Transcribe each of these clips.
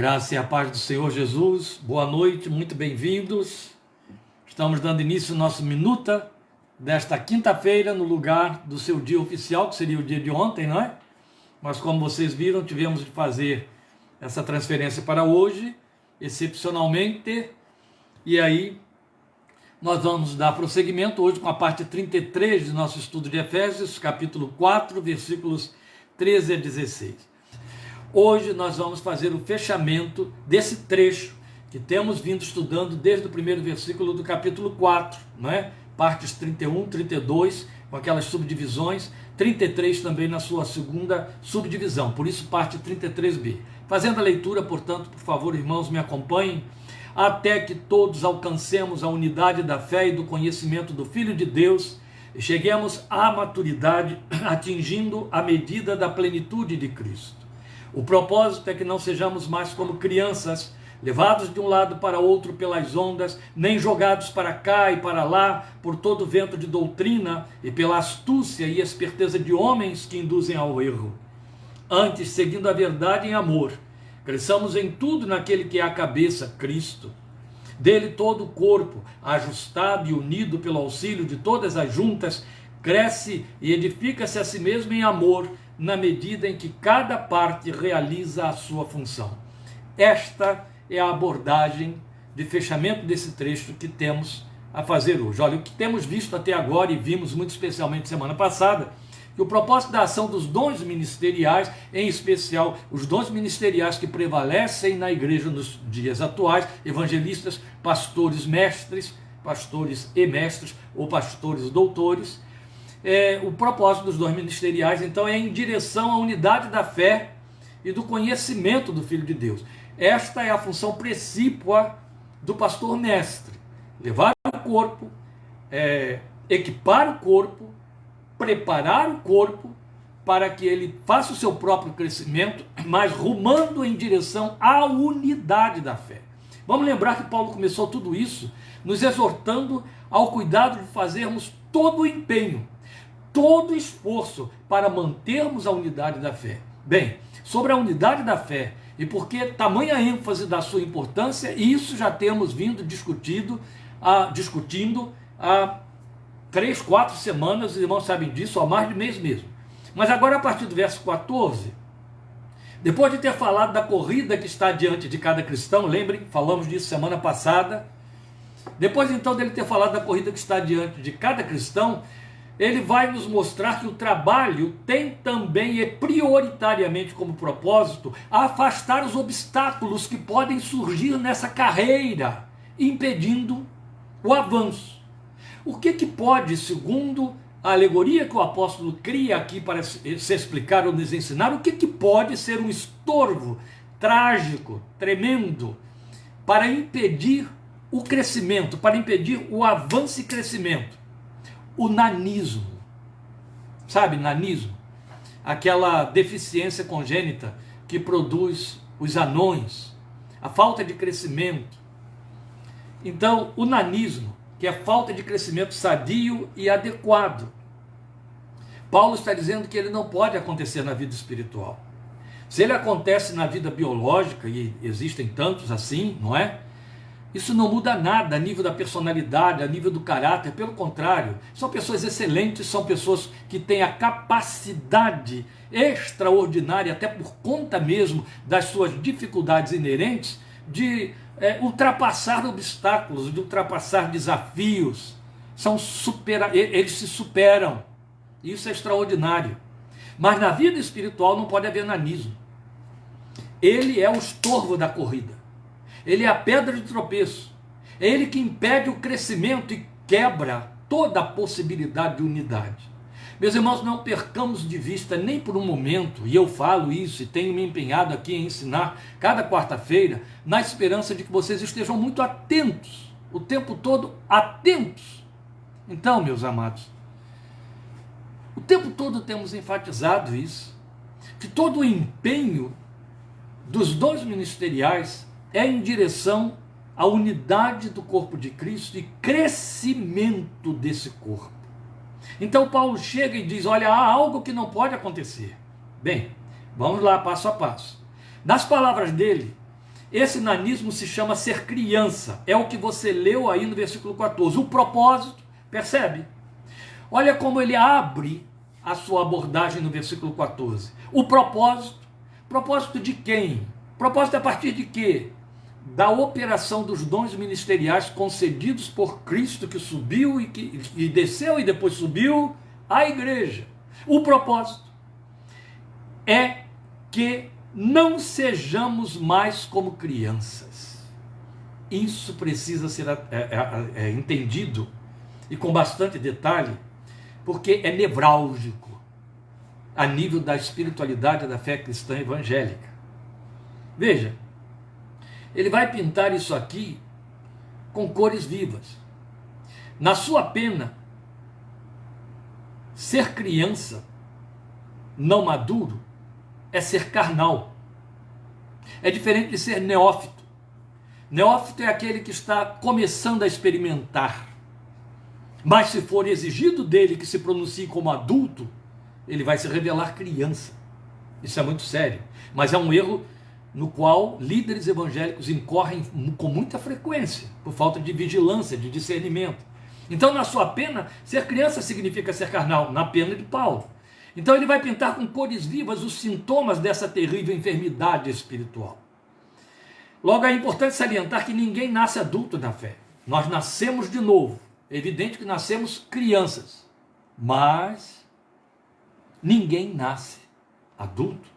Graça e a paz do Senhor Jesus, boa noite, muito bem-vindos. Estamos dando início ao nosso Minuta desta quinta-feira, no lugar do seu dia oficial, que seria o dia de ontem, não é? Mas como vocês viram, tivemos de fazer essa transferência para hoje, excepcionalmente, e aí nós vamos dar prosseguimento hoje com a parte 33 do nosso estudo de Efésios, capítulo 4, versículos 13 a 16. Hoje nós vamos fazer o fechamento desse trecho que temos vindo estudando desde o primeiro versículo do capítulo 4, não é? Partes 31, 32, com aquelas subdivisões, 33 também na sua segunda subdivisão, por isso parte 33b. Fazendo a leitura, portanto, por favor, irmãos, me acompanhem, até que todos alcancemos a unidade da fé e do conhecimento do Filho de Deus e cheguemos à maturidade, atingindo a medida da plenitude de Cristo. O propósito é que não sejamos mais como crianças, levados de um lado para outro pelas ondas, nem jogados para cá e para lá por todo vento de doutrina e pela astúcia e esperteza de homens que induzem ao erro. Antes, seguindo a verdade em amor, cresçamos em tudo naquele que é a cabeça, Cristo. Dele todo o corpo, ajustado e unido pelo auxílio de todas as juntas, cresce e edifica-se a si mesmo em amor, na medida em que cada parte realiza a sua função. Esta é a abordagem de fechamento desse trecho que temos a fazer hoje. Olha, o que temos visto até agora, e vimos muito especialmente semana passada, que o propósito da ação dos dons ministeriais, em especial os dons ministeriais que prevalecem na igreja nos dias atuais, evangelistas, pastores, mestres, pastores e mestres, ou pastores doutores, o propósito dos dons ministeriais, então, é em direção à unidade da fé e do conhecimento do Filho de Deus. Esta é a função precípua do pastor mestre: levar o corpo, equipar o corpo, preparar o corpo para que ele faça o seu próprio crescimento, mas rumando em direção à unidade da fé. Vamos lembrar que Paulo começou tudo isso nos exortando ao cuidado de fazermos todo o empenho, todo o esforço para mantermos a unidade da fé. Bem, sobre a unidade da fé e por que tamanha ênfase da sua importância, isso já temos vindo discutindo há 3, 4 semanas, os irmãos sabem disso, há mais de mês mesmo. Mas agora, a partir do verso 14, depois de ter falado da corrida que está diante de cada cristão, lembrem, falamos disso semana passada, depois então dele ter falado da corrida que está diante de cada cristão, ele vai nos mostrar que o trabalho tem também e prioritariamente como propósito afastar os obstáculos que podem surgir nessa carreira, impedindo o avanço. O que pode, segundo a alegoria que o apóstolo cria aqui para se explicar ou nos ensinar, o que pode ser um estorvo trágico, tremendo, para impedir o crescimento, para impedir o avanço e crescimento? O nanismo. Sabe, nanismo? Aquela deficiência congênita que produz os anões, a falta de crescimento. Então, o nanismo, que é falta de crescimento sadio e adequado. Paulo está dizendo que ele não pode acontecer na vida espiritual. Se ele acontece na vida biológica, e existem tantos assim, não é? Isso não muda nada a nível da personalidade, a nível do caráter, pelo contrário, são pessoas excelentes, são pessoas que têm a capacidade extraordinária, até por conta mesmo das suas dificuldades inerentes, de ultrapassar obstáculos, de ultrapassar desafios. Eles se superam, isso é extraordinário. Mas na vida espiritual não pode haver nanismo. Ele é o estorvo da corrida. Ele é a pedra de tropeço, é ele que impede o crescimento e quebra toda a possibilidade de unidade. Meus irmãos, não percamos de vista nem por um momento, e eu falo isso e tenho me empenhado aqui em ensinar cada quarta-feira, na esperança de que vocês estejam muito atentos, o tempo todo atentos. Então, meus amados, o tempo todo temos enfatizado isso, que todo o empenho dos dons ministeriais é em direção à unidade do corpo de Cristo e crescimento desse corpo. Então Paulo chega e diz, olha, há algo que não pode acontecer. Bem, vamos lá, passo a passo. Nas palavras dele, Esse nanismo se chama ser criança. É o que você leu aí no versículo 14. O propósito, percebe? Olha como ele abre a sua abordagem no versículo 14. O propósito. Propósito de quem? Propósito a partir de quê? Da operação dos dons ministeriais concedidos por Cristo, que subiu e desceu e depois subiu à igreja. O propósito é que não sejamos mais como crianças. Isso precisa ser entendido e com bastante detalhe, porque é nevrálgico a nível da espiritualidade da fé cristã evangélica. Veja, ele vai pintar isso aqui com cores vivas. Na sua pena, ser criança, não maduro, é ser carnal. É diferente de ser neófito. Neófito é aquele que está começando a experimentar. Mas se for exigido dele que se pronuncie como adulto, ele vai se revelar criança. Isso é muito sério. Mas é um erro no qual líderes evangélicos incorrem com muita frequência, por falta de vigilância, de discernimento. Então, na sua pena, ser criança significa ser carnal, na pena de Paulo. Então ele vai pintar com cores vivas os sintomas dessa terrível enfermidade espiritual. Logo, é importante salientar que ninguém nasce adulto na fé. Nós nascemos de novo. É evidente que nascemos crianças, mas ninguém nasce adulto.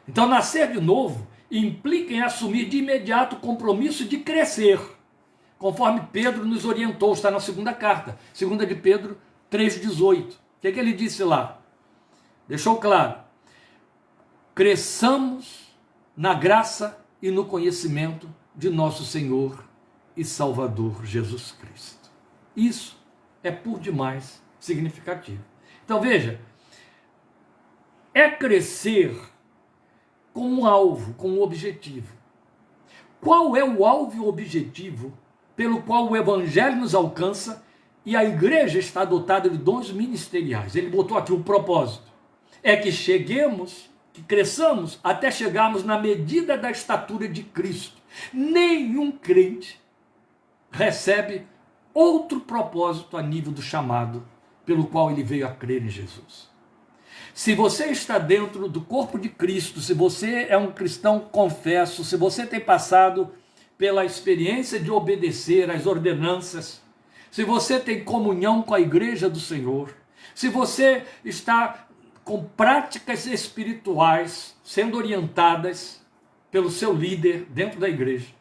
Então, nascer de novo implica em assumir de imediato o compromisso de crescer, conforme Pedro nos orientou, está na segunda carta, 2 de Pedro 3,18. O que ele disse lá? Deixou claro: cresçamos na graça e no conhecimento de nosso Senhor e Salvador Jesus Cristo. Isso é por demais significativo. Então veja, é crescer com um alvo, com um objetivo. Qual é o alvo e o objetivo pelo qual o Evangelho nos alcança e a igreja está dotada de dons ministeriais? Ele botou aqui o propósito. É que cheguemos, que cresçamos até chegarmos na medida da estatura de Cristo. Nenhum crente recebe outro propósito a nível do chamado pelo qual ele veio a crer em Jesus. Se você está dentro do corpo de Cristo, se você é um cristão confesso, se você tem passado pela experiência de obedecer às ordenanças, se você tem comunhão com a igreja do Senhor, se você está com práticas espirituais sendo orientadas pelo seu líder dentro da igreja,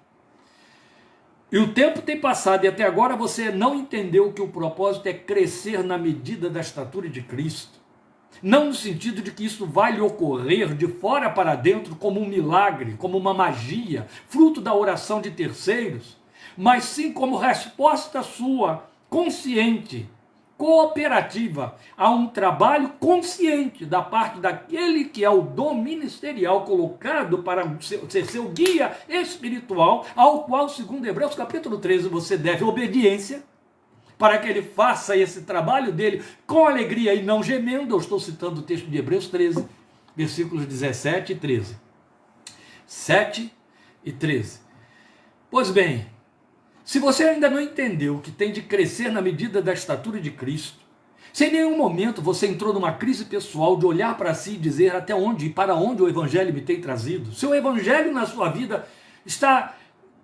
e o tempo tem passado e até agora você não entendeu que o propósito é crescer na medida da estatura de Cristo, não no sentido de que isso vai lhe ocorrer de fora para dentro como um milagre, como uma magia, fruto da oração de terceiros, mas sim como resposta sua, consciente, cooperativa, a um trabalho consciente da parte daquele que é o dom ministerial colocado para ser seu guia espiritual, ao qual, segundo Hebreus capítulo 13, você deve obediência, para que ele faça esse trabalho dele com alegria e não gemendo. Eu estou citando o texto de Hebreus 13, versículos 17 e 13. 7 e 13. Pois bem, se você ainda não entendeu que tem de crescer na medida da estatura de Cristo, se em nenhum momento você entrou numa crise pessoal de olhar para si e dizer até onde e para onde o Evangelho me tem trazido, se o Evangelho na sua vida está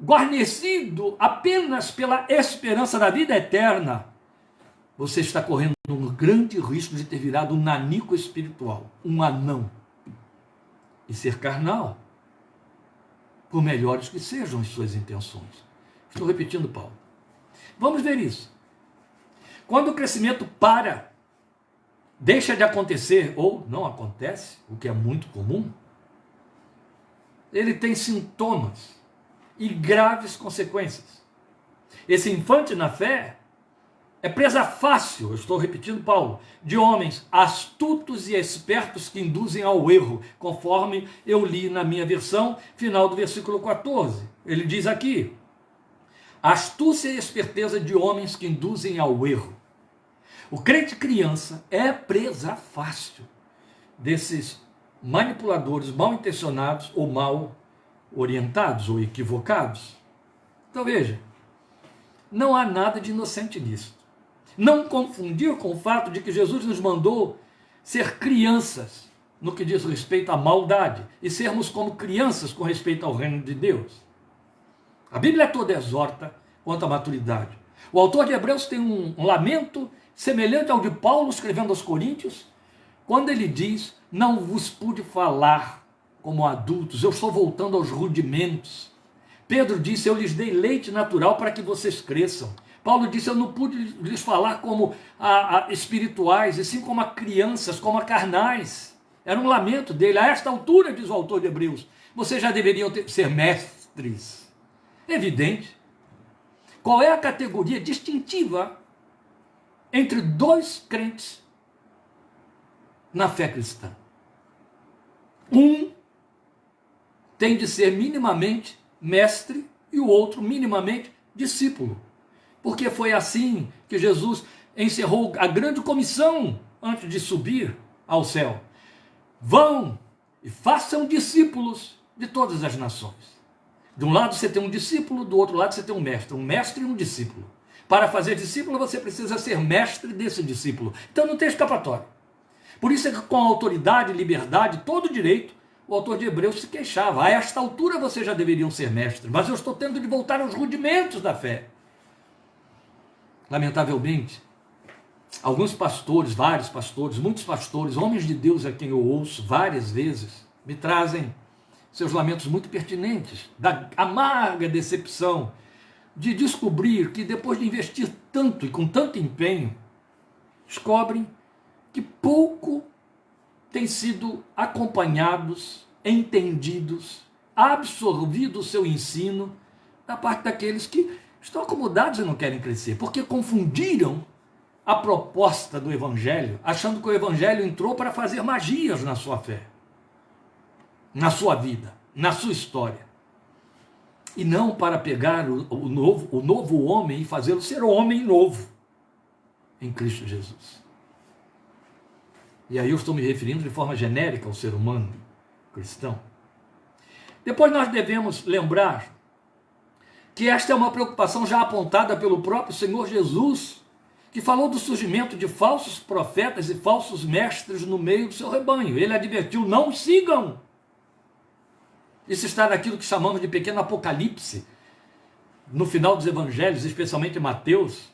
guarnecido apenas pela esperança da vida eterna, você está correndo um grande risco de ter virado um nanico espiritual, um anão, e ser carnal, por melhores que sejam as suas intenções. Estou repetindo, Paulo. Vamos ver isso. Quando o crescimento para, deixa de acontecer ou não acontece, o que é muito comum, ele tem sintomas e graves consequências. Esse infante na fé é presa fácil, eu estou repetindo, Paulo, de homens astutos e espertos que induzem ao erro, conforme eu li na minha versão, final do versículo 14. Ele diz aqui: astúcia e esperteza de homens que induzem ao erro. O crente criança é presa fácil desses manipuladores mal intencionados ou mal orientados ou equivocados. Então veja, não há nada de inocente nisso. Não confundir com o fato de que Jesus nos mandou ser crianças no que diz respeito à maldade e sermos como crianças com respeito ao reino de Deus. A Bíblia toda exorta quanto à maturidade. O autor de Hebreus tem um lamento semelhante ao de Paulo escrevendo aos Coríntios, quando ele diz: não vos pude falar como adultos, eu estou voltando aos rudimentos. Pedro disse: eu lhes dei leite natural para que vocês cresçam. Paulo disse: eu não pude lhes falar como a espirituais, e sim como a crianças, como a carnais. Era um lamento dele. A esta altura, diz o autor de Hebreus, vocês já deveriam ser mestres. Evidente. Qual é a categoria distintiva entre dois crentes na fé cristã? Um tem de ser minimamente mestre e o outro minimamente discípulo. Porque foi assim que Jesus encerrou a grande comissão antes de subir ao céu. Vão e façam discípulos de todas as nações. De um lado você tem um discípulo, do outro lado você tem um mestre e um discípulo. Para fazer discípulo você precisa ser mestre desse discípulo. Então não tem escapatória. Por isso é que com autoridade, liberdade, todo direito, o autor de Hebreus se queixava. A esta altura vocês já deveriam ser mestres, mas eu estou tendo de voltar aos rudimentos da fé. Lamentavelmente, alguns pastores, vários pastores, muitos pastores, homens de Deus a quem eu ouço várias vezes, me trazem seus lamentos muito pertinentes, da amarga decepção de descobrir que depois de investir tanto e com tanto empenho, descobrem que pouco têm sido acompanhados, entendidos, absorvido o seu ensino da parte daqueles que estão acomodados e não querem crescer, porque confundiram a proposta do Evangelho, achando que o Evangelho entrou para fazer magias na sua fé, na sua vida, na sua história, e não para pegar o novo homem e fazê-lo ser homem novo em Cristo Jesus. E aí eu estou me referindo de forma genérica ao ser humano cristão. Depois nós devemos lembrar que esta é uma preocupação já apontada pelo próprio Senhor Jesus, que falou do surgimento de falsos profetas e falsos mestres no meio do seu rebanho. Ele advertiu: não sigam. Isso está naquilo que chamamos de pequeno apocalipse, no final dos evangelhos, especialmente em Mateus.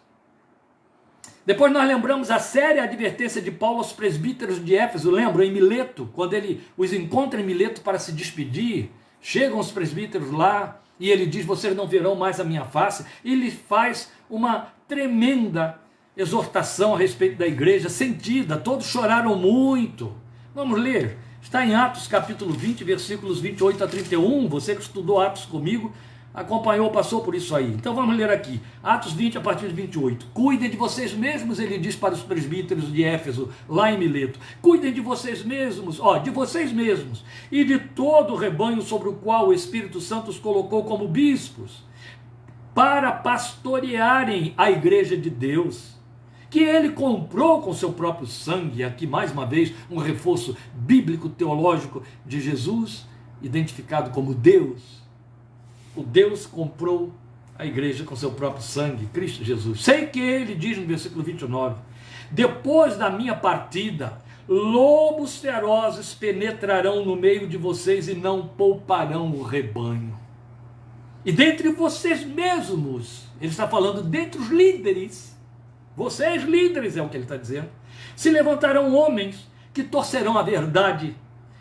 Depois nós lembramos a séria advertência de Paulo aos presbíteros de Éfeso, lembram, em Mileto, quando ele os encontra em Mileto para se despedir, chegam os presbíteros lá, e ele diz: vocês não verão mais a minha face, e ele faz uma tremenda exortação a respeito da igreja, sentida, todos choraram muito. Vamos ler, está em Atos capítulo 20, versículos 28 a 31, você que estudou Atos comigo, acompanhou, passou por isso aí. Então vamos ler aqui, Atos 20 a partir de 28. Cuidem de vocês mesmos, ele diz para os presbíteros de Éfeso, lá em Mileto. Cuidem de vocês mesmos, de vocês mesmos, e de todo o rebanho sobre o qual o Espírito Santo os colocou como bispos, para pastorearem a igreja de Deus, que ele comprou com seu próprio sangue. Aqui mais uma vez um reforço bíblico teológico de Jesus, identificado como Deus. O Deus comprou a igreja com seu próprio sangue, Cristo Jesus. Sei que ele diz no versículo 29, depois da minha partida, lobos ferozes penetrarão no meio de vocês e não pouparão o rebanho. E dentre vocês mesmos, ele está falando dentre os líderes, vocês líderes é o que ele está dizendo, se levantarão homens que torcerão a verdade,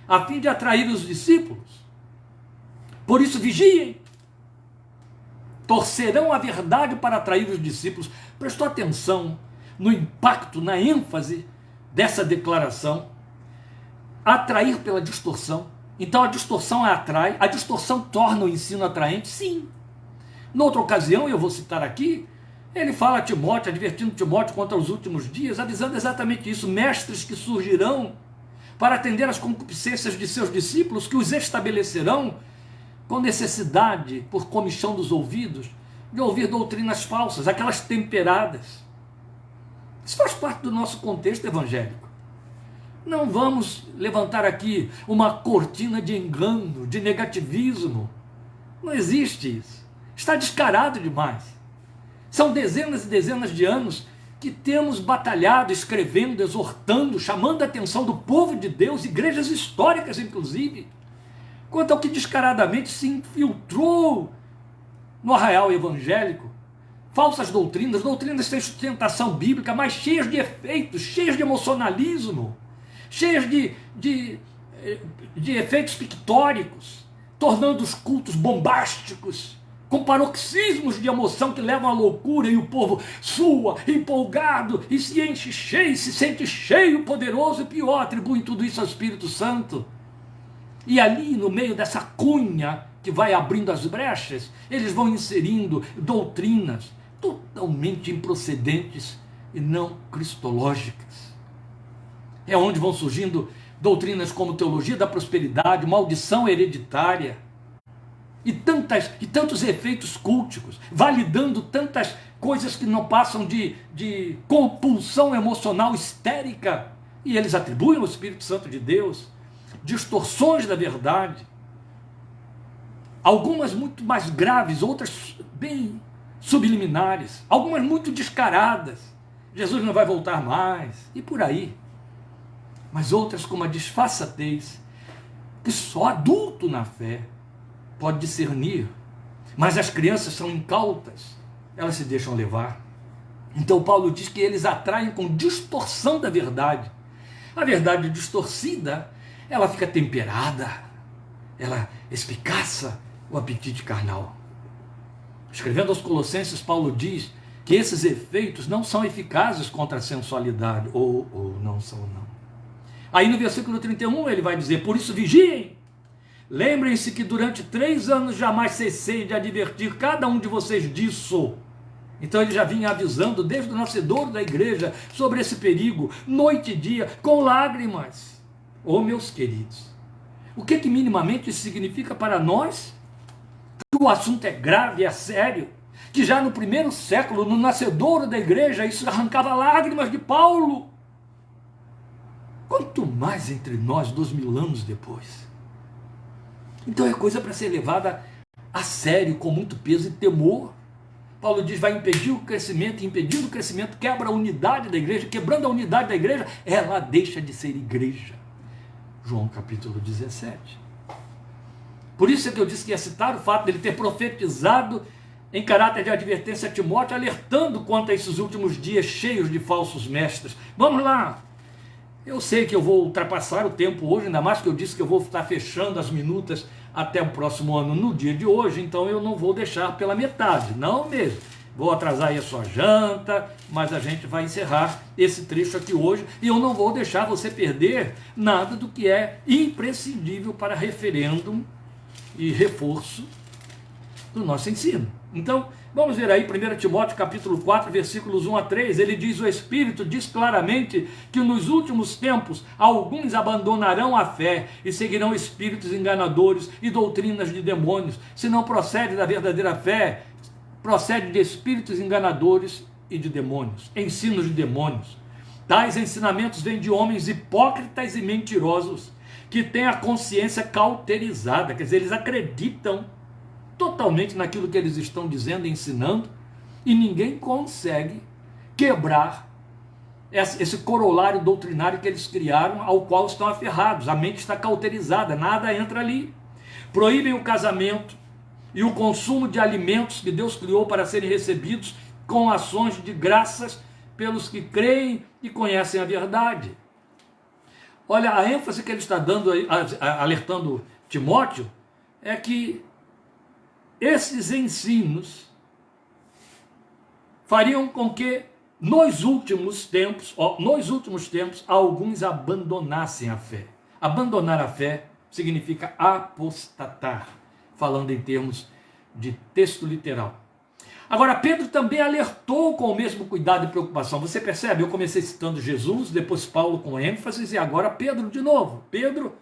a fim de atrair os discípulos. Por isso vigiem, torcerão a verdade para atrair os discípulos. Prestou atenção no impacto, na ênfase dessa declaração? Atrair pela distorção. Então a distorção atrai, a distorção torna o ensino atraente? Sim. Noutra ocasião, eu vou citar aqui, ele fala a Timóteo, advertindo Timóteo quanto aos últimos dias, avisando exatamente isso: mestres que surgirão para atender às concupiscências de seus discípulos, que os estabelecerão com necessidade, por comichão dos ouvidos, de ouvir doutrinas falsas, aquelas temperadas. Isso faz parte do nosso contexto evangélico. Não vamos levantar aqui uma cortina de engano, de negativismo, Não existe isso. Está descarado demais. São dezenas e dezenas de anos que temos batalhado, escrevendo, exortando, chamando a atenção do povo de Deus, igrejas históricas inclusive, quanto ao que descaradamente se infiltrou no arraial evangélico. Falsas doutrinas, doutrinas sem sustentação bíblica, mas cheias de efeitos, cheias de emocionalismo, cheias de efeitos pictóricos, tornando os cultos bombásticos, com paroxismos de emoção que levam à loucura, e o povo sua, empolgado, e se enche cheio, se sente cheio, poderoso, e pior, atribuem tudo isso ao Espírito Santo. E ali, no meio dessa cunha que vai abrindo as brechas, eles vão inserindo doutrinas totalmente improcedentes e não cristológicas. É onde vão surgindo doutrinas como teologia da prosperidade, maldição hereditária, e tantos efeitos culticos, validando tantas coisas que não passam de compulsão emocional histérica, e eles atribuem ao Espírito Santo de Deus, distorções da verdade, algumas muito mais graves, outras bem subliminares, algumas muito descaradas, Jesus não vai voltar mais, e por aí, mas outras com uma disfarçatez, que só adulto na fé pode discernir, mas as crianças são incautas, elas se deixam levar. Então Paulo diz que eles atraem com distorção da verdade. A verdade distorcida, ela fica temperada, ela espicaça o apetite carnal. Escrevendo aos Colossenses, Paulo diz que esses efeitos não são eficazes contra a sensualidade, ou não são não. Aí no versículo 31 ele vai dizer: por isso vigiem, lembrem-se que durante 3 anos jamais cessei de advertir cada um de vocês disso. Então ele já vinha avisando desde o nascedouro da igreja sobre esse perigo, noite e dia, com lágrimas. Oh, meus queridos, o que minimamente isso significa para nós? Que o assunto é grave, é sério, que já no primeiro século, no nascedouro da igreja, isso arrancava lágrimas de Paulo. Quanto mais entre nós 2000 anos depois. Então é coisa para ser levada a sério, com muito peso e temor. Paulo diz, vai impedir o crescimento, e impedindo o crescimento, quebra a unidade da igreja, quebrando a unidade da igreja, ela deixa de ser igreja. João capítulo 17. Por isso é que eu disse que ia citar o fato dele ter profetizado em caráter de advertência a Timóteo, alertando quanto a esses últimos dias cheios de falsos mestres. Vamos lá. Eu sei que eu vou ultrapassar o tempo hoje, ainda mais que eu disse que eu vou estar fechando as minutas até o próximo ano no dia de hoje, então eu não vou deixar pela metade, não mesmo. Vou atrasar aí a sua janta, mas a gente vai encerrar esse trecho aqui hoje, e eu não vou deixar você perder nada do que é imprescindível para referêndum e reforço do nosso ensino. Então, vamos ver aí 1 Timóteo capítulo 4, versículos 1 a 3, ele diz, o Espírito diz claramente que nos últimos tempos alguns abandonarão a fé e seguirão espíritos enganadores e doutrinas de demônios, se não procede da verdadeira fé, procede de espíritos enganadores e de demônios, ensinos de demônios. Tais ensinamentos vêm de homens hipócritas e mentirosos, que têm a consciência cauterizada, quer dizer, eles acreditam totalmente naquilo que eles estão dizendo e ensinando, e ninguém consegue quebrar esse corolário doutrinário que eles criaram, ao qual estão aferrados. A mente está cauterizada, nada entra ali. Proíbem o casamento e o consumo de alimentos que Deus criou para serem recebidos com ações de graças pelos que creem e conhecem a verdade. Olha, a ênfase que ele está dando, alertando Timóteo, é que esses ensinos fariam com que nos últimos tempos, alguns abandonassem a fé. Abandonar a fé significa apostatar, falando em termos de texto literal. Agora, Pedro também alertou com o mesmo cuidado e preocupação. Você percebe? Eu comecei citando Jesus, depois Paulo com ênfase, e agora Pedro de novo. Pedro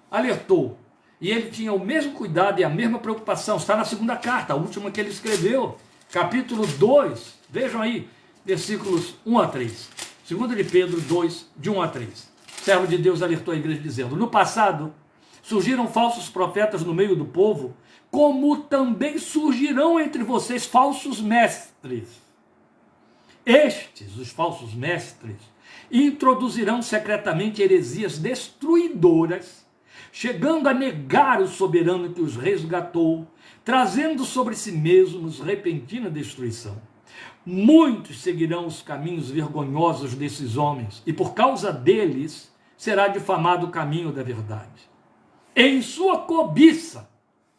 alertou. E ele tinha o mesmo cuidado e a mesma preocupação. Está na segunda carta, a última que ele escreveu, capítulo 2. Vejam aí, versículos 1 a 3. 2 de Pedro 2, de 1 a 3. Servo de Deus alertou a igreja dizendo, no passado surgiram falsos profetas no meio do povo, como também surgirão entre vocês falsos mestres. Estes, os falsos mestres, introduzirão secretamente heresias destruidoras, chegando a negar o soberano que os resgatou, trazendo sobre si mesmos repentina destruição. Muitos seguirão os caminhos vergonhosos desses homens, e por causa deles será difamado o caminho da verdade. Em sua cobiça,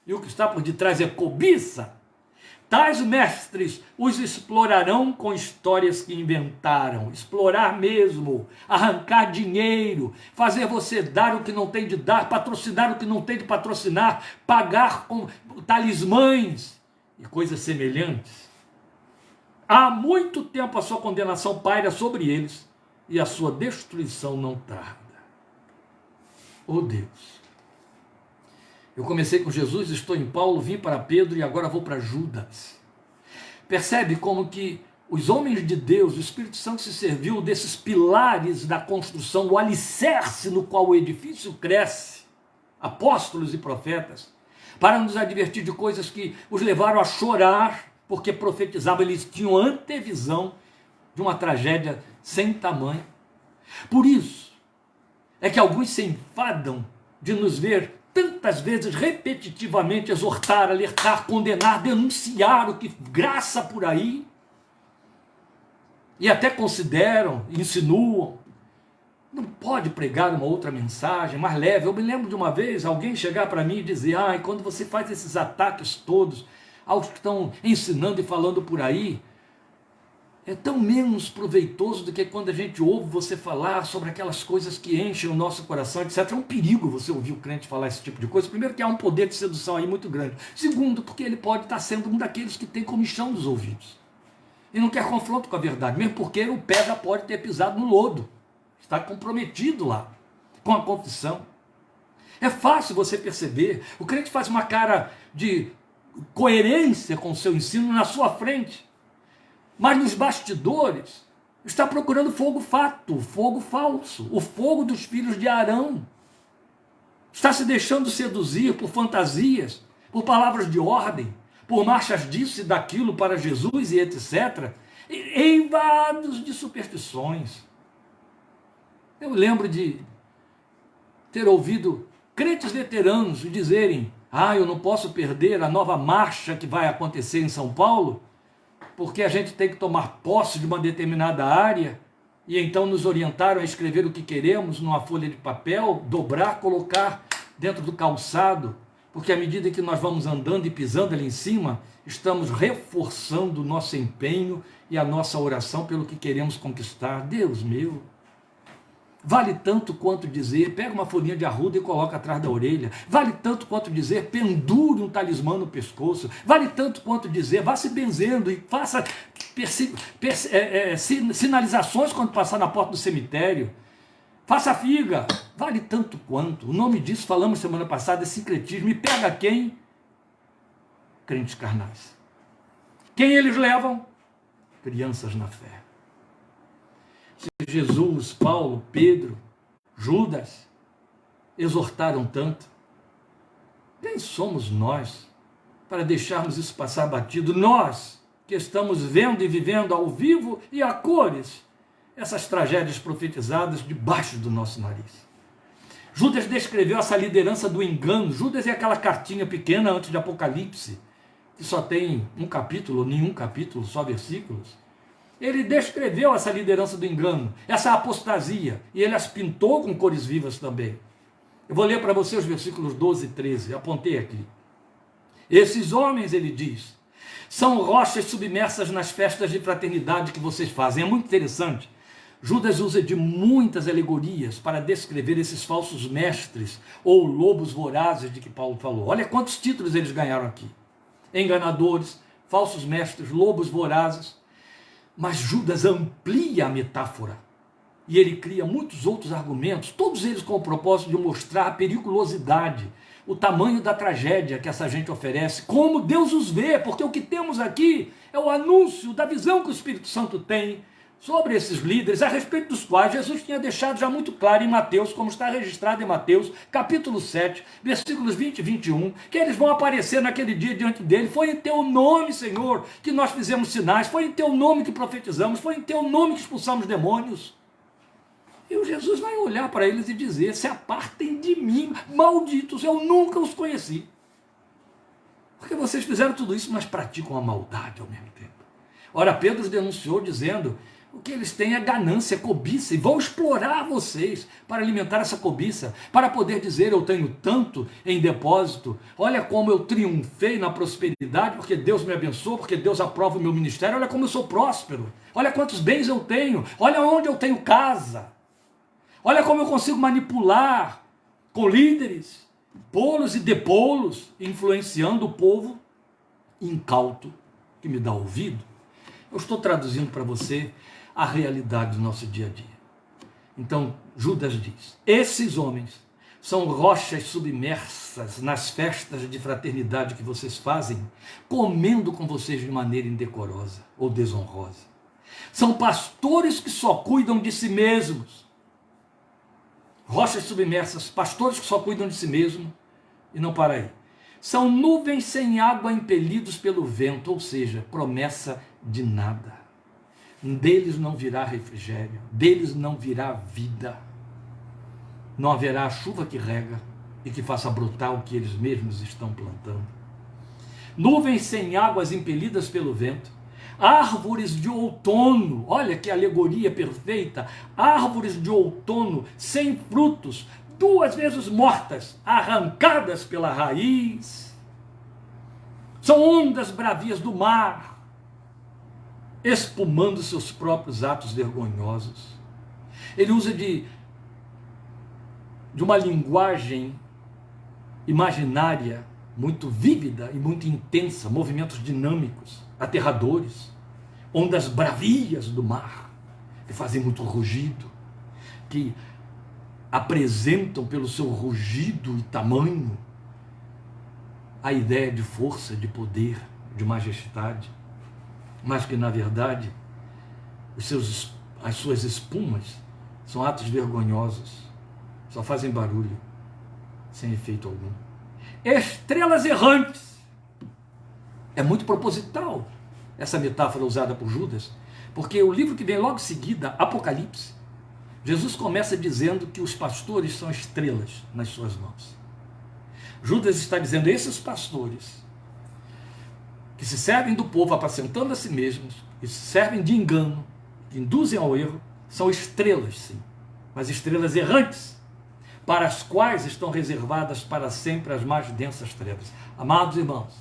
e o que está por detrás é cobiça, tais mestres os explorarão com histórias que inventaram. Explorar mesmo, arrancar dinheiro, fazer você dar o que não tem de dar, patrocinar o que não tem de patrocinar, pagar com talismãs e coisas semelhantes. Há muito tempo a sua condenação paira sobre eles e a sua destruição não tarda. Oh Deus! Eu comecei com Jesus, estou em Paulo, vim para Pedro e agora vou para Judas. Percebe como que os homens de Deus, o Espírito Santo se serviu desses pilares da construção, o alicerce no qual o edifício cresce, apóstolos e profetas, para nos advertir de coisas que os levaram a chorar, porque profetizavam, eles tinham antevisão de uma tragédia sem tamanho. Por isso é que alguns se enfadam de nos ver tantas vezes, repetitivamente, exortar, alertar, condenar, denunciar o que graça por aí, e até consideram, insinuam, não pode pregar uma outra mensagem mais leve. Eu me lembro de uma vez alguém chegar para mim e dizer, quando você faz esses ataques todos aos que estão ensinando e falando por aí, é tão menos proveitoso do que quando a gente ouve você falar sobre aquelas coisas que enchem o nosso coração, etc. É um perigo você ouvir o crente falar esse tipo de coisa. Primeiro, que há um poder de sedução aí muito grande. Segundo, porque ele pode estar sendo um daqueles que tem comichão dos ouvidos e não quer confronto com a verdade, mesmo porque o pé já pode ter pisado no lodo, está comprometido lá com a confissão. É fácil você perceber. O crente faz uma cara de coerência com o seu ensino na sua frente, mas nos bastidores está procurando fogo fato, fogo falso, o fogo dos filhos de Arão. Está se deixando seduzir por fantasias, por palavras de ordem, por marchas disso e daquilo para Jesus e etc. Eivados de superstições. Eu lembro de ter ouvido crentes veteranos dizerem, eu não posso perder a nova marcha que vai acontecer em São Paulo, porque a gente tem que tomar posse de uma determinada área, e então nos orientaram a escrever o que queremos numa folha de papel, dobrar, colocar dentro do calçado, porque à medida que nós vamos andando e pisando ali em cima, estamos reforçando o nosso empenho e a nossa oração pelo que queremos conquistar. Deus meu! Vale tanto quanto dizer, pega uma folhinha de arruda e coloca atrás da orelha. Vale tanto quanto dizer, pendure um talismã no pescoço. Vale tanto quanto dizer, vá se benzendo e faça sinalizações quando passar na porta do cemitério. Faça figa. Vale tanto quanto. O nome disso, falamos semana passada, é sincretismo. E pega quem? Crentes carnais. Quem eles levam? Crianças na fé. Jesus, Paulo, Pedro, Judas exortaram tanto. Quem somos nós para deixarmos isso passar batido? Nós que estamos vendo e vivendo ao vivo e a cores essas tragédias profetizadas debaixo do nosso nariz. Judas descreveu essa liderança do engano. Judas é aquela cartinha pequena antes de Apocalipse, que só tem um capítulo, nenhum capítulo, só versículos. Ele descreveu essa liderança do engano, essa apostasia, e ele as pintou com cores vivas também. Eu vou ler para você os versículos 12 e 13, apontei aqui. Esses homens, ele diz, são rochas submersas nas festas de fraternidade que vocês fazem. É muito interessante. Judas usa de muitas alegorias para descrever esses falsos mestres, ou lobos vorazes de que Paulo falou. Olha quantos títulos eles ganharam aqui. Enganadores, falsos mestres, lobos vorazes. Mas Judas amplia a metáfora e ele cria muitos outros argumentos, todos eles com o propósito de mostrar a periculosidade, o tamanho da tragédia que essa gente oferece, como Deus os vê, porque o que temos aqui é o anúncio da visão que o Espírito Santo tem sobre esses líderes, a respeito dos quais Jesus tinha deixado já muito claro em Mateus, como está registrado em Mateus, capítulo 7, versículos 20 e 21, que eles vão aparecer naquele dia diante dele. Foi em teu nome, Senhor, que nós fizemos sinais, foi em teu nome que profetizamos, foi em teu nome que expulsamos demônios. E o Jesus vai olhar para eles e dizer: se apartem de mim, malditos, eu nunca os conheci. Porque vocês fizeram tudo isso, mas praticam a maldade ao mesmo tempo. Ora, Pedro os denunciou dizendo: o que eles têm é ganância, cobiça, e vão explorar vocês para alimentar essa cobiça, para poder dizer: eu tenho tanto em depósito, olha como eu triunfei na prosperidade, porque Deus me abençoou, porque Deus aprova o meu ministério, olha como eu sou próspero, olha quantos bens eu tenho, olha onde eu tenho casa, olha como eu consigo manipular com líderes, pô-los e depô-los, influenciando o povo incauto que me dá ouvido. Eu estou traduzindo para você a realidade do nosso dia a dia. Então, Judas diz: esses homens são rochas submersas nas festas de fraternidade que vocês fazem, comendo com vocês de maneira indecorosa ou desonrosa. São pastores que só cuidam de si mesmos. Rochas submersas, pastores que só cuidam de si mesmos, e não para aí. São nuvens sem água impelidos pelo vento, ou seja, promessa de nada. Deles não virá refrigério, deles não virá vida. Não haverá a chuva que rega e que faça brotar o que eles mesmos estão plantando. Nuvens sem águas impelidas pelo vento, árvores de outono, olha que alegoria perfeita, árvores de outono sem frutos, 2 vezes mortas, arrancadas pela raiz. São ondas bravias do mar, espumando seus próprios atos vergonhosos. Ele usa de uma linguagem imaginária muito vívida e muito intensa, movimentos dinâmicos, aterradores, ondas bravias do mar, que fazem muito rugido, que apresentam pelo seu rugido e tamanho a ideia de força, de poder, de majestade, mas que na verdade as suas espumas são atos vergonhosos, só fazem barulho, sem efeito algum. Estrelas errantes. É muito proposital essa metáfora usada por Judas, porque o livro que vem logo em seguida, Apocalipse, Jesus começa dizendo que os pastores são estrelas nas suas mãos. Judas está dizendo: esses pastores que se servem do povo apacentando a si mesmos, que se servem de engano, que induzem ao erro, são estrelas, sim, mas estrelas errantes, para as quais estão reservadas para sempre as mais densas trevas. Amados irmãos,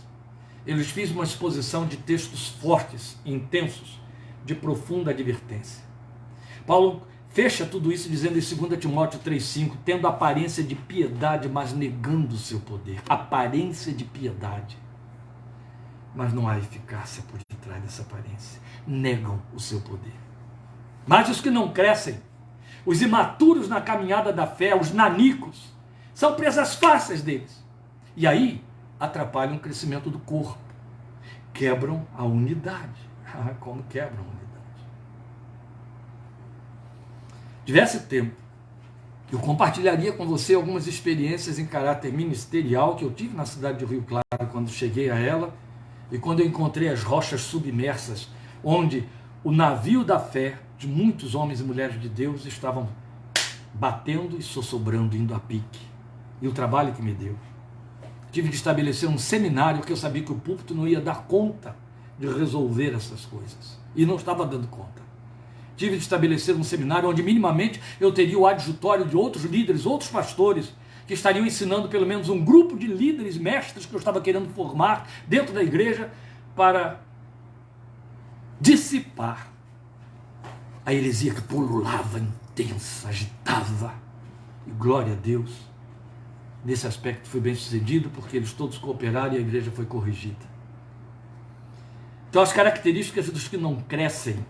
eu lhes fiz uma exposição de textos fortes, intensos, de profunda advertência. Paulo fecha tudo isso dizendo em 2 Timóteo 3,5, tendo aparência de piedade, mas negando o seu poder. Aparência de piedade, mas não há eficácia por detrás dessa aparência. Negam o seu poder. Mas os que não crescem, os imaturos na caminhada da fé, os nanicos, são presas fáceis deles. E aí atrapalham o crescimento do corpo. Quebram a unidade. Como quebram a unidade? Tivesse tempo, eu compartilharia com você algumas experiências em caráter ministerial que eu tive na cidade de Rio Claro quando cheguei a ela e quando eu encontrei as rochas submersas, onde o navio da fé de muitos homens e mulheres de Deus estavam batendo e sossobrando, indo a pique. E o trabalho que me deu. Tive que estabelecer um seminário, porque eu sabia que o púlpito não ia dar conta de resolver essas coisas. E não estava dando conta. Tive que estabelecer um seminário onde minimamente eu teria o adjutório de outros líderes, outros pastores, que estariam ensinando pelo menos um grupo de líderes, mestres que eu estava querendo formar dentro da igreja para dissipar a heresia que pululava, intensa, agitava. E glória a Deus, nesse aspecto foi bem sucedido, porque eles todos cooperaram e a igreja foi corrigida. Então as características dos que não crescem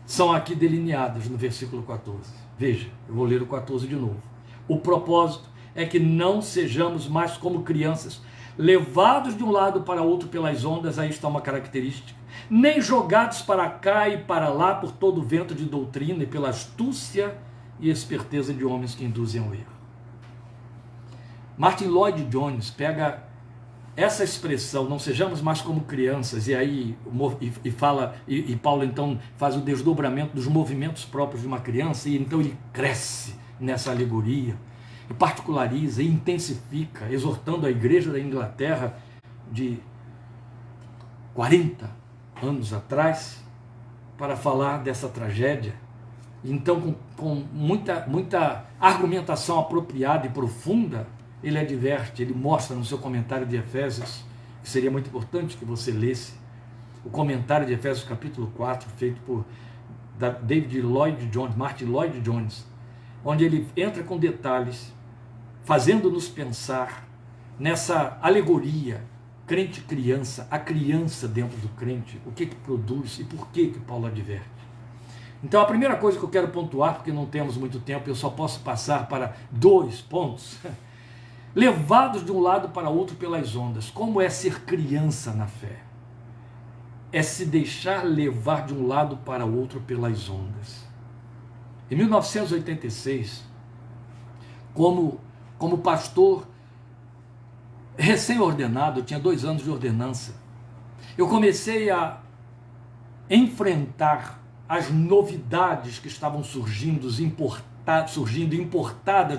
são aqui delineadas no versículo 14. Veja, eu vou ler o 14 de novo. O propósito é que não sejamos mais como crianças, levados de um lado para outro pelas ondas, aí está uma característica, nem jogados para cá e para lá por todo o vento de doutrina e pela astúcia e esperteza de homens que induzem ao erro. Martin Lloyd Jones pega essa expressão, não sejamos mais como crianças, e aí Paulo então faz o desdobramento dos movimentos próprios de uma criança, e então ele cresce nessa alegoria, e particulariza, e intensifica, exortando a igreja da Inglaterra de 40 anos atrás, para falar dessa tragédia. Então, com muita argumentação apropriada e profunda, ele adverte, ele mostra no seu comentário de Efésios, que seria muito importante que você lesse, o comentário de Efésios capítulo 4, feito por David Lloyd Jones, Martin Lloyd Jones, onde ele entra com detalhes, fazendo-nos pensar nessa alegoria, crente-criança, a criança dentro do crente, o que produz e por que Paulo adverte. Então a primeira coisa que eu quero pontuar, porque não temos muito tempo, eu só posso passar para 2 pontos, levados de um lado para outro pelas ondas. Como é ser criança na fé? É se deixar levar de um lado para o outro pelas ondas. Em 1986, como pastor recém-ordenado, eu tinha 2 anos de ordenança, eu comecei a enfrentar as novidades que estavam surgindo importadas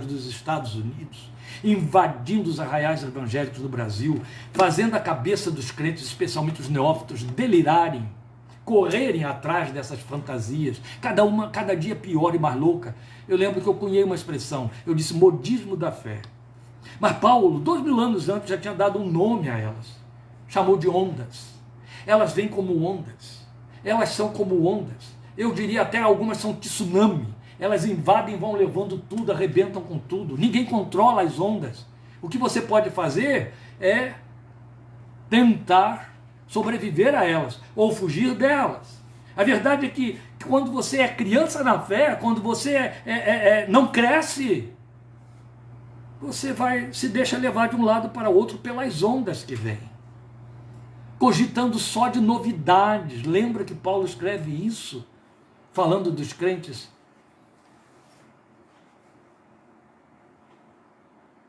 dos Estados Unidos, invadindo os arraiais evangélicos do Brasil, fazendo a cabeça dos crentes, especialmente os neófitos, delirarem, correrem atrás dessas fantasias, cada dia pior e mais louca. Eu lembro que eu cunhei uma expressão, eu disse modismo da fé. Mas Paulo, 2000 anos antes, já tinha dado um nome a elas, chamou de ondas. Elas vêm como ondas, elas são como ondas, eu diria até algumas são tsunami. Elas invadem, vão levando tudo, arrebentam com tudo. Ninguém controla as ondas. O que você pode fazer é tentar sobreviver a elas, ou fugir delas. A verdade é que quando você é criança na fé, quando você não cresce, você se deixa levar de um lado para o outro pelas ondas que vêm, cogitando só de novidades. Lembra que Paulo escreve isso, falando dos crentes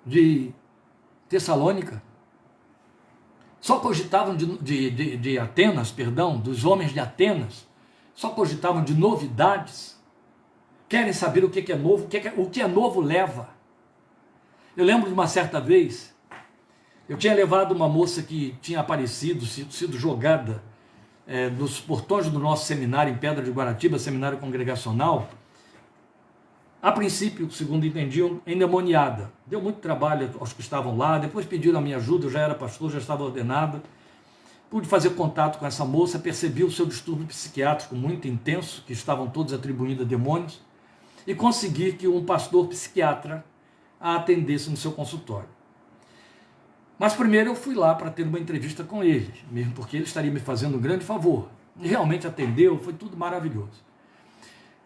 de Tessalônica? Só cogitavam de Atenas, perdão, dos homens de Atenas, só cogitavam de novidades. Querem saber o que é novo, o que é novo leva. Eu lembro de uma certa vez, eu tinha levado uma moça que tinha aparecido, sido jogada nos portões do nosso seminário em Pedra de Guaratiba, seminário congregacional, a princípio, segundo entendiam, endemoniada. Deu muito trabalho aos que estavam lá, depois pediram a minha ajuda, eu já era pastor, já estava ordenado. Pude fazer contato com essa moça, percebi o seu distúrbio psiquiátrico muito intenso, que estavam todos atribuindo a demônios, e consegui que um pastor psiquiatra a atendesse no seu consultório. Mas primeiro eu fui lá para ter uma entrevista com ele, mesmo porque ele estaria me fazendo um grande favor. E realmente atendeu, foi tudo maravilhoso.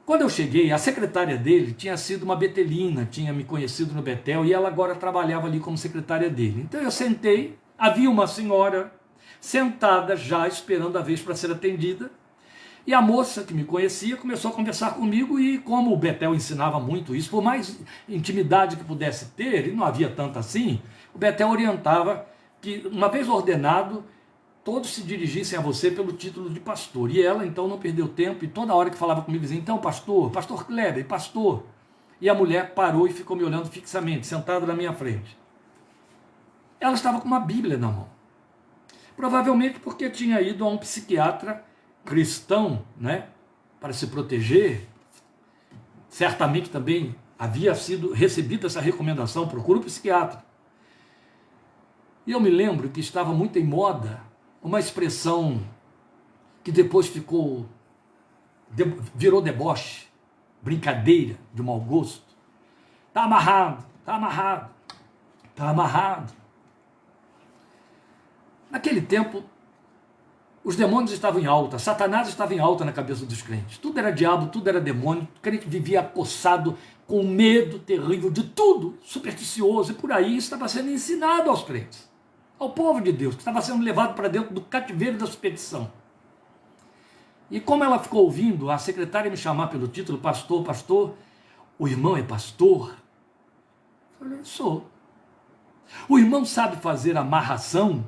Quando eu cheguei, a secretária dele tinha sido uma betelina, tinha me conhecido no Betel, e ela agora trabalhava ali como secretária dele. Então eu sentei, havia uma senhora sentada já esperando a vez para ser atendida, e a moça que me conhecia começou a conversar comigo, e como o Betel ensinava muito isso, por mais intimidade que pudesse ter, e não havia tanto assim, o Betel orientava que, uma vez ordenado, todos se dirigissem a você pelo título de pastor. E ela então não perdeu tempo, e toda hora que falava comigo dizia: então pastor Kleber, pastor. E a mulher parou e ficou me olhando fixamente, sentada na minha frente. Ela estava com uma Bíblia na mão. Provavelmente porque tinha ido a um psiquiatra cristão, né, para se proteger. Certamente também havia sido recebida essa recomendação: procura um psiquiatra. E eu me lembro que estava muito em moda uma expressão que depois virou deboche, brincadeira de mau gosto. Está amarrado, está amarrado, está amarrado. Naquele tempo, os demônios estavam em alta, Satanás estava em alta na cabeça dos crentes. Tudo era diabo, tudo era demônio, o crente vivia acossado com medo terrível de tudo, supersticioso, e por aí estava sendo ensinado aos crentes. ao povo de Deus, que estava sendo levado para dentro do cativeiro da superstição. E como ela ficou ouvindo a secretária me chamar pelo título, pastor, pastor, o irmão é pastor? Eu falei, sou. O irmão sabe fazer amarração?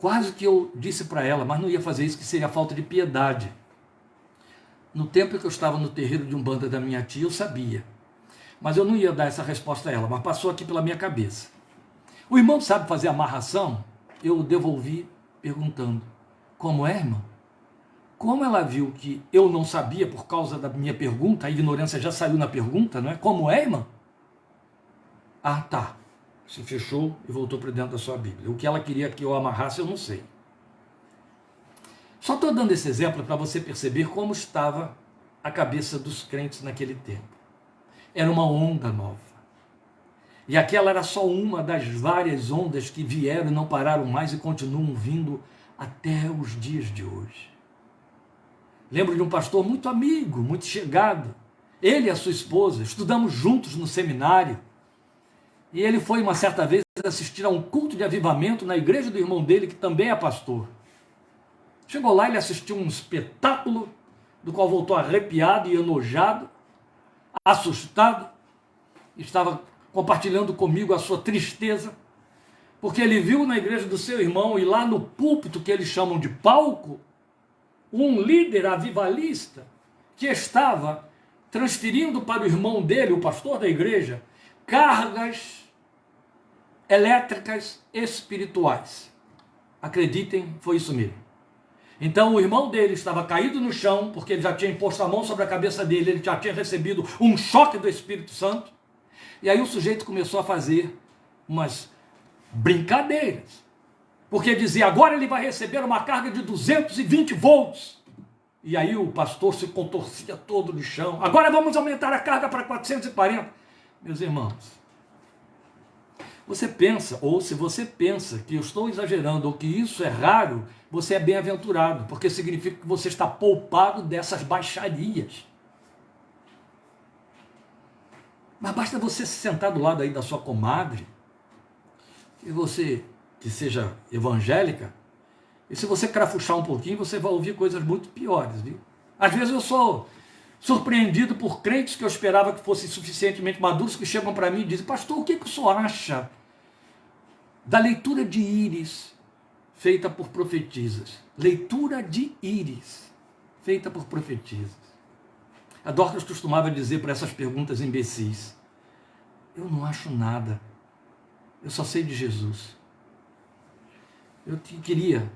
Quase que eu disse para ela, mas não ia fazer isso, que seria falta de piedade. No tempo que eu estava no terreiro de Umbanda da minha tia, eu sabia. Mas eu não ia dar essa resposta a ela, mas passou aqui pela minha cabeça. O irmão sabe fazer amarração? Eu devolvi perguntando, como é, irmã? Como ela viu que eu não sabia por causa da minha pergunta, a ignorância já saiu na pergunta, não é? Como é, irmã? Ah, tá. Se fechou e voltou para dentro da sua Bíblia. O que ela queria que eu amarrasse, eu não sei. Só estou dando esse exemplo para você perceber como estava a cabeça dos crentes naquele tempo. Era uma onda nova. E aquela era só uma das várias ondas que vieram e não pararam mais e continuam vindo até os dias de hoje. Lembro de um pastor muito amigo, muito chegado. Ele e a sua esposa, estudamos juntos no seminário. E ele foi uma certa vez assistir a um culto de avivamento na igreja do irmão dele, que também é pastor. Chegou lá, ele assistiu um espetáculo, do qual voltou arrepiado e enojado, assustado. Estava compartilhando comigo a sua tristeza, porque ele viu na igreja do seu irmão, e lá no púlpito que eles chamam de palco, um líder avivalista que estava transferindo para o irmão dele, o pastor da igreja, cargas elétricas espirituais. Acreditem, foi isso mesmo. Então o irmão dele estava caído no chão, porque ele já tinha imposto a mão sobre a cabeça dele, ele já tinha recebido um choque do Espírito Santo, e aí o sujeito começou a fazer umas brincadeiras, porque dizia, agora ele vai receber uma carga de 220 volts, e aí o pastor se contorcia todo no chão, agora vamos aumentar a carga para 440, meus irmãos, você pensa, ou se você pensa que eu estou exagerando, ou que isso é raro, você é bem-aventurado, porque significa que você está poupado dessas baixarias. Mas basta você se sentar do lado aí da sua comadre, que você, que seja evangélica, e se você crafuchar um pouquinho, você vai ouvir coisas muito piores, viu? Às vezes eu sou surpreendido por crentes que eu esperava que fossem suficientemente maduros, que chegam para mim e dizem, pastor, o que o senhor acha da leitura de íris feita por profetisas? Leitura de íris feita por profetisas. A Dorcas costumava dizer para essas perguntas imbecis, eu não acho nada, eu só sei de Jesus. Eu queria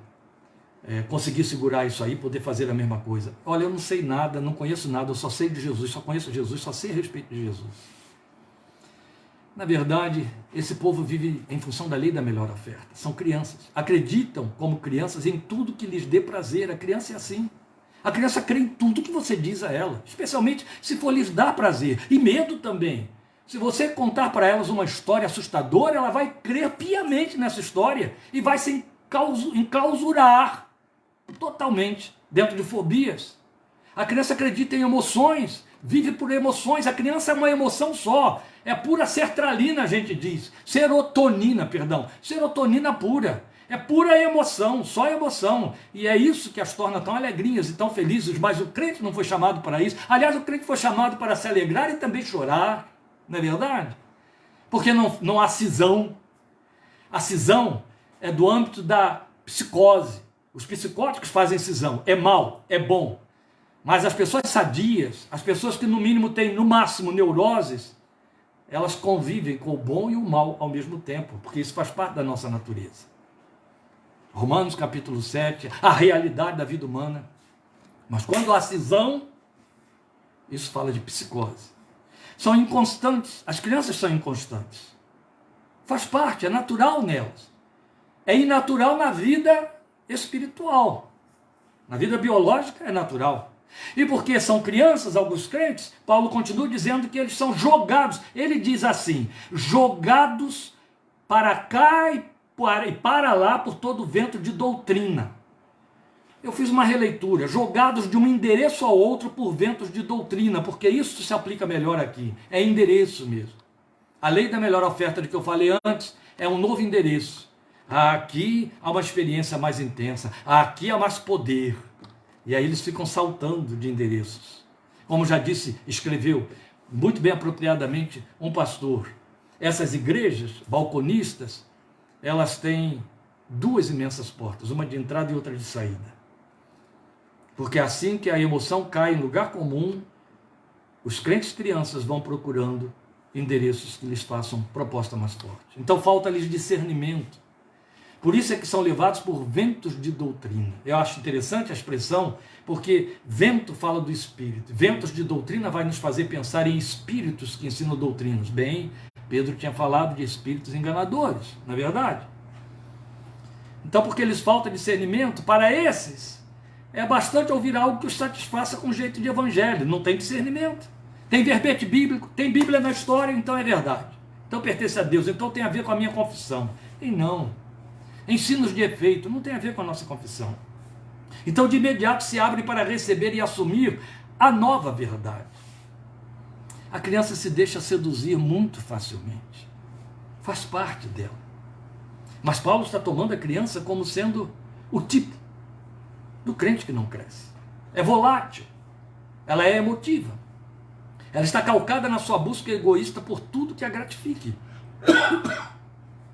conseguir segurar isso aí, poder fazer a mesma coisa. Olha, eu não sei nada, não conheço nada, eu só sei de Jesus, só conheço Jesus, só sei a respeito de Jesus. Na verdade, esse povo vive em função da lei da melhor oferta. São crianças. Acreditam como crianças em tudo que lhes dê prazer. A criança é assim. A criança crê em tudo que você diz a ela, especialmente se for lhes dar prazer. E medo também. Se você contar para elas uma história assustadora, ela vai crer piamente nessa história e vai se enclausurar totalmente dentro de fobias. A criança acredita em emoções, vive por emoções. A criança é uma emoção só. É pura sertralina, a gente diz. Serotonina pura. É pura emoção, só emoção. E é isso que as torna tão alegrinhas e tão felizes. Mas o crente não foi chamado para isso. Aliás, o crente foi chamado para se alegrar e também chorar. Não é verdade? Porque não há cisão. A cisão é do âmbito da psicose. Os psicóticos fazem cisão. É mal, é bom. Mas as pessoas sadias, as pessoas que no mínimo têm, no máximo, neuroses, elas convivem com o bom e o mal ao mesmo tempo, porque isso faz parte da nossa natureza. Romanos capítulo 7, a realidade da vida humana. Mas quando há cisão, isso fala de psicose. São inconstantes, as crianças são inconstantes. Faz parte, é natural nelas. É inatural na vida espiritual. Na vida biológica é natural. E porque são crianças, alguns crentes, Paulo continua dizendo que eles são jogados. Ele diz assim, jogados para cá e para lá por todo vento de doutrina. Eu fiz uma releitura, jogados de um endereço ao outro por ventos de doutrina, porque isso se aplica melhor aqui. É endereço mesmo. A lei da melhor oferta de que eu falei antes é um novo endereço. Aqui há uma experiência mais intensa, aqui há mais poder. E aí eles ficam saltando de endereços. Como já disse, escreveu muito bem apropriadamente um pastor, essas igrejas balconistas, elas têm duas imensas portas, uma de entrada e outra de saída. Porque assim que a emoção cai em lugar comum, os crentes crianças vão procurando endereços que lhes façam proposta mais forte. Então falta-lhes discernimento. Por isso é que são levados por ventos de doutrina. Eu acho interessante a expressão, porque vento fala do espírito. Ventos de doutrina vai nos fazer pensar em espíritos que ensinam doutrinas. Bem, Pedro tinha falado de espíritos enganadores, não é verdade? Então, porque lhes falta discernimento, para esses, é bastante ouvir algo que os satisfaça com jeito de evangelho. Não tem discernimento. Tem verbete bíblico, tem Bíblia na história, então é verdade. Então pertence a Deus, então tem a ver com a minha confissão. E não. Ensinos de efeito não tem a ver com a nossa confissão. Então de imediato se abre para receber e assumir a nova verdade. A criança se deixa seduzir muito facilmente. Faz parte dela. Mas Paulo está tomando a criança como sendo o tipo do crente que não cresce. É volátil. Ela é emotiva. Ela está calcada na sua busca egoísta por tudo que a gratifique.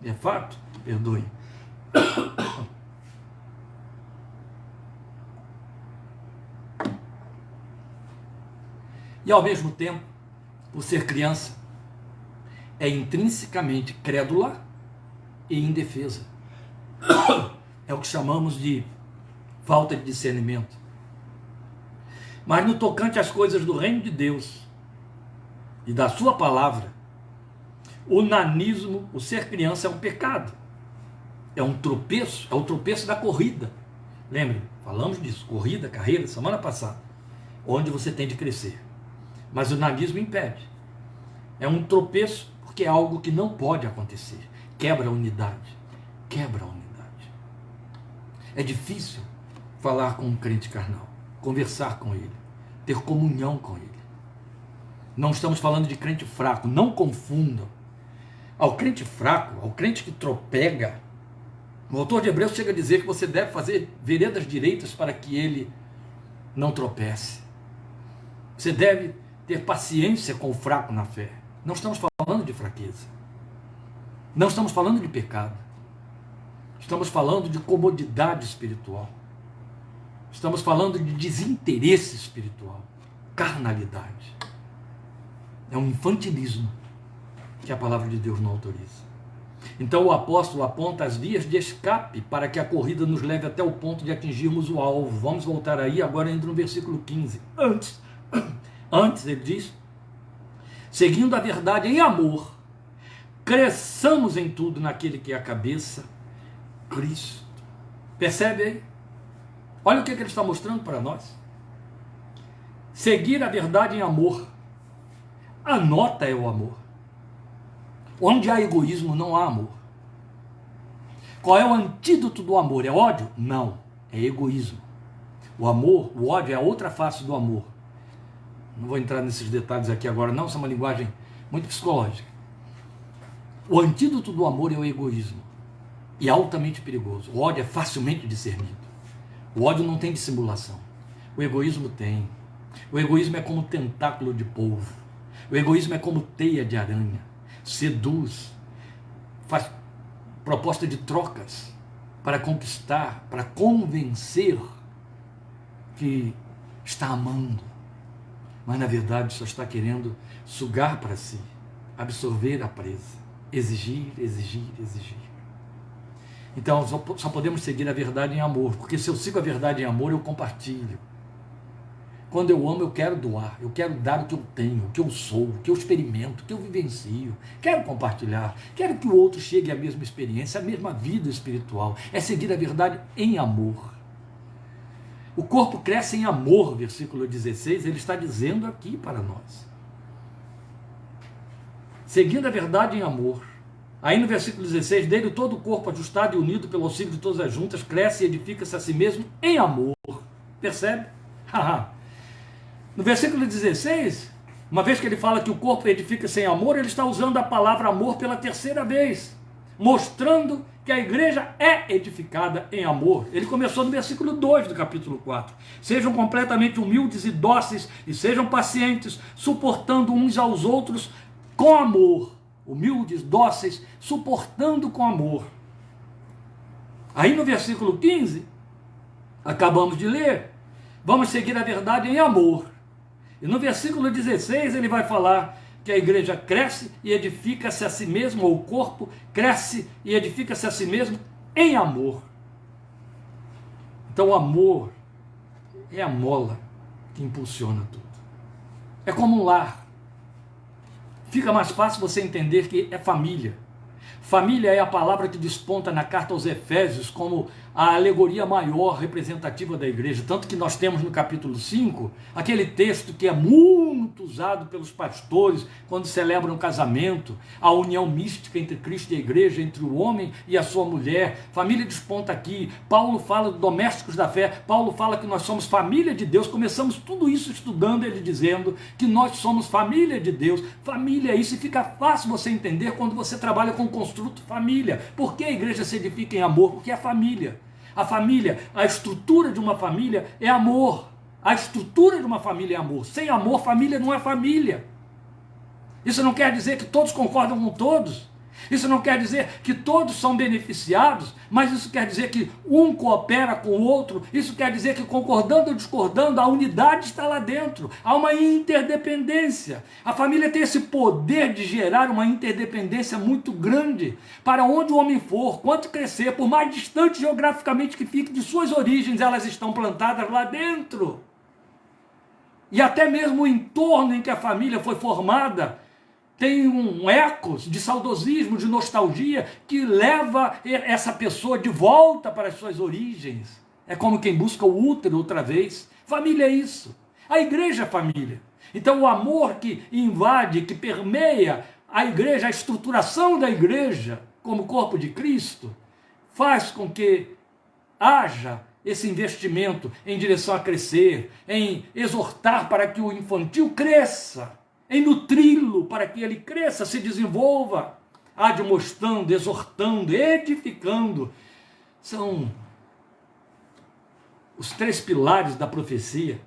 É fato? Perdoe. E ao mesmo tempo, por ser criança, é intrinsecamente crédula e indefesa. É o que chamamos de falta de discernimento. Mas no tocante às coisas do reino de Deus e da sua palavra, o nanismo, o ser criança é um pecado. É um tropeço, é o tropeço da corrida. Lembre, falamos disso, corrida, carreira, semana passada, onde você tem de crescer. Mas o nanismo impede. É um tropeço porque é algo que não pode acontecer. Quebra a unidade. Quebra a unidade. É difícil falar com um crente carnal, conversar com ele, ter comunhão com ele. Não estamos falando de crente fraco, não confundam. Ao crente fraco, ao crente que tropega, o autor de Hebreus chega a dizer que você deve fazer veredas direitas para que ele não tropece. Você deve ter paciência com o fraco na fé. Não estamos falando de fraqueza. Não estamos falando de pecado. Estamos falando de comodidade espiritual. Estamos falando de desinteresse espiritual. Carnalidade. É um infantilismo que a palavra de Deus não autoriza. Então o apóstolo aponta as vias de escape para que a corrida nos leve até o ponto de atingirmos o alvo. Vamos voltar aí, agora entra no versículo 15. Antes ele diz: seguindo a verdade em amor, cresçamos em tudo naquele que é a cabeça, Cristo. Percebe aí? Olha o que ele está mostrando para nós. Seguir a verdade em amor. A nota é o amor. Onde há egoísmo, não há amor. Qual é o antídoto do amor? É ódio? Não, é egoísmo. O amor, o ódio é a outra face do amor. Não vou entrar nesses detalhes aqui agora, não, isso é uma linguagem muito psicológica. O antídoto do amor é o egoísmo. E altamente perigoso. O ódio é facilmente discernido. O ódio não tem dissimulação. O egoísmo tem. O egoísmo é como tentáculo de polvo. O egoísmo é como teia de aranha. Seduz, faz proposta de trocas para conquistar, para convencer que está amando, mas na verdade só está querendo sugar para si, absorver a presa, exigir, exigir, exigir. Então só podemos seguir a verdade em amor, porque se eu sigo a verdade em amor, eu compartilho. Quando eu amo, eu quero doar, eu quero dar o que eu tenho, o que eu sou, o que eu experimento, o que eu vivencio. Quero compartilhar, quero que o outro chegue à mesma experiência, à mesma vida espiritual. É seguir a verdade em amor. O corpo cresce em amor, versículo 16, ele está dizendo aqui para nós. Seguindo a verdade em amor. Aí no versículo 16, dele todo o corpo ajustado e unido pelo auxílio de todas as juntas, cresce e edifica-se a si mesmo em amor. Percebe? Haha. No versículo 16, uma vez que ele fala que o corpo edifica sem amor, ele está usando a palavra amor pela terceira vez. mostrando que a igreja é edificada em amor. Ele começou no versículo 2 do capítulo 4. Sejam completamente humildes e dóceis e sejam pacientes, suportando uns aos outros com amor. Humildes, dóceis, suportando com amor. Aí no versículo 15, acabamos de ler, vamos seguir a verdade em amor. E no versículo 16 ele vai falar que a igreja cresce e edifica-se a si mesmo, ou o corpo cresce e edifica-se a si mesmo em amor. Então o amor é a mola que impulsiona tudo. É como um lar. Fica mais fácil você entender que é família. Família é a palavra que desponta na carta aos Efésios como a alegoria maior representativa da igreja. Tanto que nós temos no capítulo 5, aquele texto que é muito usado pelos pastores quando celebram um casamento, a união mística entre Cristo e a igreja, entre o homem e a sua mulher. Família desponta aqui. Paulo fala dos domésticos da fé. Paulo fala que nós somos família de Deus. Começamos tudo isso estudando, ele dizendo que nós somos família de Deus. Família é isso, e fica fácil você entender quando você trabalha com o construto família. Por que a igreja se edifica em amor? Porque é família. A família, a estrutura de uma família é amor. A estrutura de uma família é amor. Sem amor, família não é família. Isso não quer dizer que todos concordam com todos. Isso não quer dizer que todos são beneficiados, mas isso quer dizer que um coopera com o outro. Isso quer dizer que, concordando ou discordando, a unidade está lá dentro. Há uma interdependência. A família tem esse poder de gerar uma interdependência muito grande. Para onde o homem for, quanto crescer, por mais distante geograficamente que fique de suas origens, elas estão plantadas lá dentro. E até mesmo o entorno em que a família foi formada tem um eco de saudosismo, de nostalgia, que leva essa pessoa de volta para as suas origens. É como quem busca o útero outra vez. Família é isso. A igreja é família. Então o amor que invade, que permeia a igreja, a estruturação da igreja como corpo de Cristo, faz com que haja esse investimento em direção a crescer, em exortar para que o infantil cresça, em nutri-lo para que ele cresça, se desenvolva, admoestando, exortando, edificando. São os 3 pilares da profecia.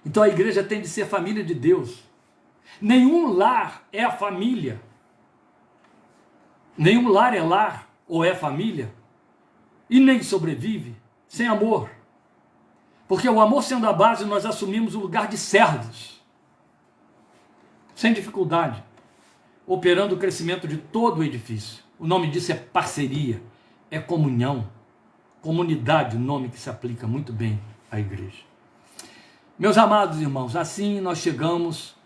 Então a igreja tem de ser família de Deus. Nenhum lar é a família. Nenhum lar é lar ou é família. E nem sobrevive sem amor. Porque o amor sendo a base, nós assumimos o lugar de servos. Sem dificuldade, operando o crescimento de todo o edifício. O nome disso é parceria, é comunhão, comunidade, o nome que se aplica muito bem à igreja. Meus amados irmãos, assim nós chegamos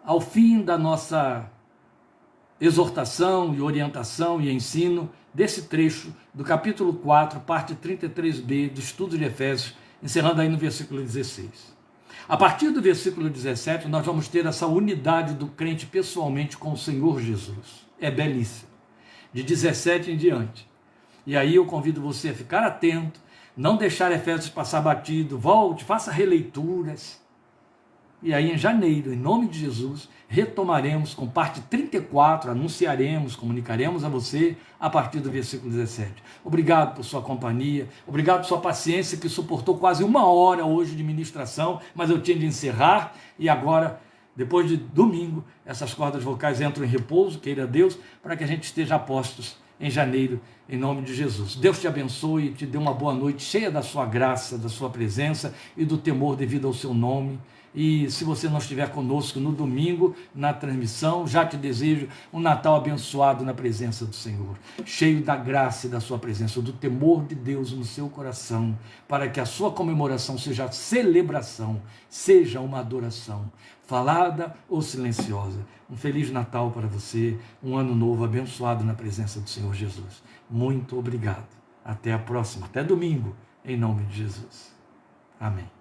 ao fim da nossa exortação e orientação e ensino desse trecho do capítulo 4, parte 33b do estudo de Efésios, encerrando aí no versículo 16. A partir do versículo 17, nós vamos ter essa unidade do crente pessoalmente com o Senhor Jesus. É belíssimo. De 17 em diante. E aí eu convido você a ficar atento, não deixar Efésios passar batido, volte, faça releituras. E aí em janeiro, em nome de Jesus, retomaremos com parte 34, anunciaremos, comunicaremos a você a partir do versículo 17. Obrigado por sua companhia, obrigado por sua paciência que suportou quase 1 hora hoje de ministração, mas eu tinha de encerrar e agora, depois de domingo, essas cordas vocais entram em repouso, queira Deus, para que a gente esteja a postos em janeiro, em nome de Jesus. Deus te abençoe e te dê uma boa noite, cheia da sua graça, da sua presença e do temor devido ao seu nome. E se você não estiver conosco no domingo, na transmissão, já te desejo um Natal abençoado na presença do Senhor, cheio da graça e da sua presença, do temor de Deus no seu coração, para que a sua comemoração seja celebração, seja uma adoração, falada ou silenciosa. Um Feliz Natal para você, um ano novo abençoado na presença do Senhor Jesus. Muito obrigado. Até a próxima, até domingo, em nome de Jesus. Amém.